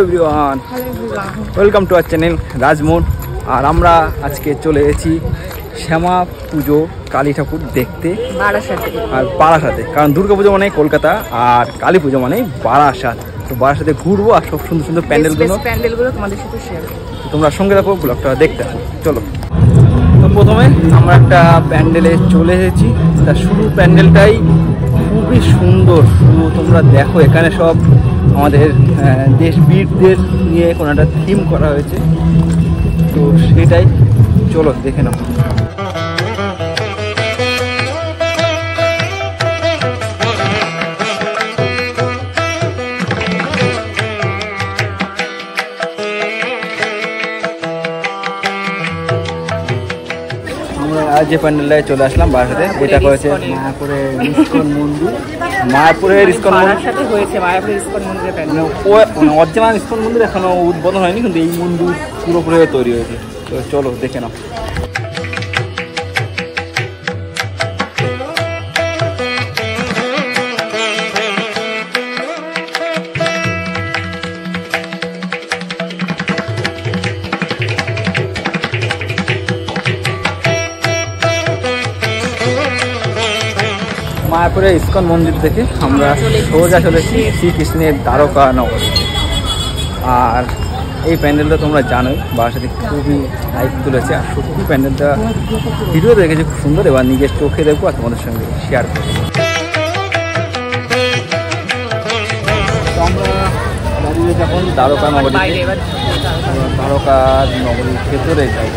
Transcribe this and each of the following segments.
Everyone, welcome to our channel Rajmohan. আর আমরা আজকে চলে এসেছি শ্যামা পুজো কালী ঠাকুর দেখতে আর বারাসাতে। কারণ দুর্গা পুজো মানে কলকাতা আর কালী পুজো মানে বারাসাত। তো বারাসাতে ঘুরবো আর সব সুন্দর সুন্দর প্যান্ডেলগুলো তোমাদের সাথে শেয়ার করবো। তোমরা সঙ্গে থাকো, ব্লগটা দেখতে থাকো। চলো, তো প্রথমে আমরা একটা প্যান্ডেলে চলে এসেছি। তা শুরু প্যান্ডেলটাই খুবই সুন্দর। শুধু তোমরা দেখো, এখানে সব আমাদের দেশ বীরদের নিয়ে কোনো একটা থিম করা হয়েছে, তো সেটাই চলো দেখে নাও। যে প্যান্ডেলটায় চলে আসলাম বারাসাতে, এটা করেছে মায়াপুরের ইস্কন মন্দির। মায়াপুরের ইস্কন মন্দির হয়েছে, মায়াপুরের ইস্কন মন্দিরের প্যান্ডেল অরিজিনাল ইস্কন মন্দির এখনো উদ্বোধন হয়নি, কিন্তু এই মন্দির পুরোপুরি তৈরি হয়েছে। তো চলো দেখে নাও। মায়াপুরের ইস্কন মন্দির থেকে আমরা সোজা চলেছি শ্রীকৃষ্ণের দ্বারকা নগর। আর এই প্যান্ডেলটা তোমরা জানোই বারাসাতে খুবই হাইপ তুলেছে। আর সত্যি প্যান্ডেলটা ভিডিও দেখেছি খুব সুন্দর, এবার নিজের চোখে দেখবো আর তোমাদের সঙ্গে শেয়ার করবো। তো আমরা দাঁড়িয়ে যখন দ্বারকা নগরী, দ্বারকা নগরীর ভেতরে যাই।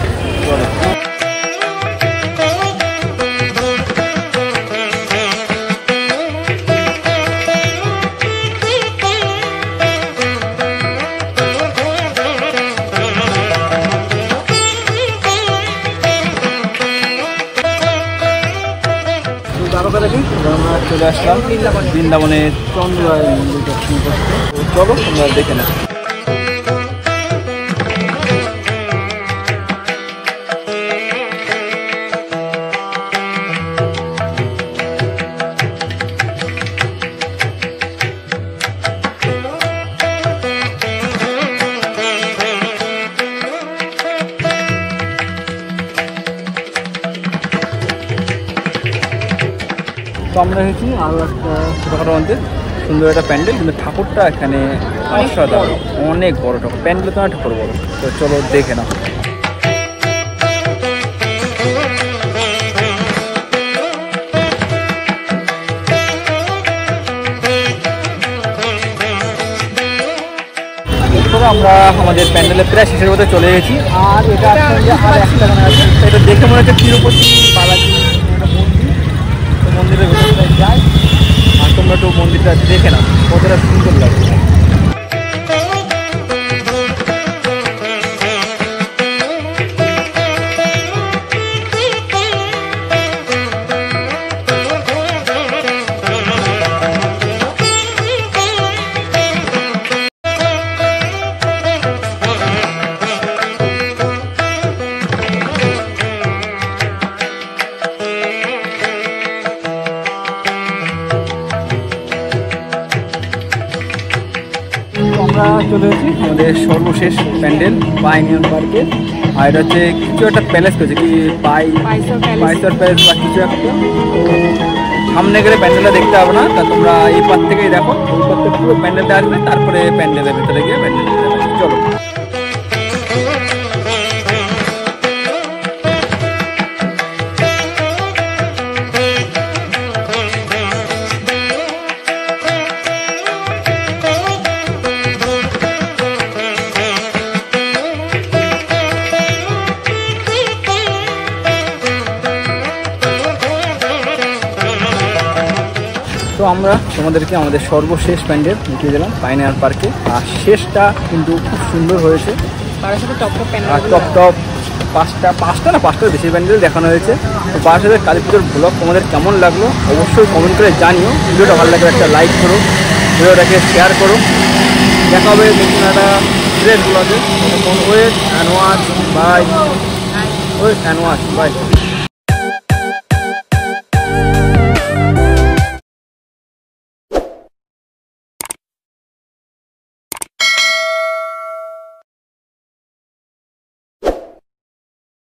দ্বারকা দেখি আমরা চলে আসলাম বৃন্দাবনের চন্দ্ররায় মন্দির দর্শন করতে। চলো তোমরা দেখে নাও। তো আমরা এসেছি আরও একটা ছোটোখাটো মধ্যে সুন্দর একটা প্যান্ডেল, কিন্তু ঠাকুরটা এখানে অসাধারণ, অনেক বড় ঠাকুর। প্যান্ডেল তো অনেক ঠাকুর বড়। তো চলো দেখে নাও। আমরা আমাদের প্যান্ডেলের প্রায় শেষের মধ্যে চলে গেছি। আর এটা আর একটা আছে, এটা দেখে মনে হচ্ছে তিরুপতি বালাজি মন্দিরের ভেতরটা যাই। আর তোমরা একটু মন্দিরটা দেখে নাও, কতটা সুন্দর লাগছে। আমরা চলে এসেছি আমাদের সর্বশেষ প্যান্ডেল পাইনিয়র পার্কে। আর এটা হচ্ছে কিছু একটা প্যালেস করেছে, কি পাইসর প্যালেস বা কিছু একটা। তো সামনে গেলে প্যান্ডেলটা দেখতে হবে না, তা তোমরা এই পার থেকেই দেখো। এই পার থেকে পুরো প্যান্ডেলটা আসবে, তারপরে প্যান্ডেলের ভেতরে গিয়ে প্যান্ডেল চলো। তো আমরা তোমাদেরকে আমাদের সর্বশেষ প্যান্ডেল দেখিয়ে দিলাম পাইনিয়র পার্কে। আর শেষটা কিন্তু খুব সুন্দর হয়েছে। আর টপ পাঁচটা বেশি প্যান্ডেল দেখানো হয়েছে। তো বারাসাতের কালী পুজোর ব্লগ তোমাদের কেমন লাগলো অবশ্যই কমেন্ট করে জানিও। ভিডিওটা ভালো লাগলে একটা লাইক করো, ভিডিওটাকে শেয়ার করো। দেখা হবে নতুন একটা ড্রেস ব্লগে। Wait and watch, by.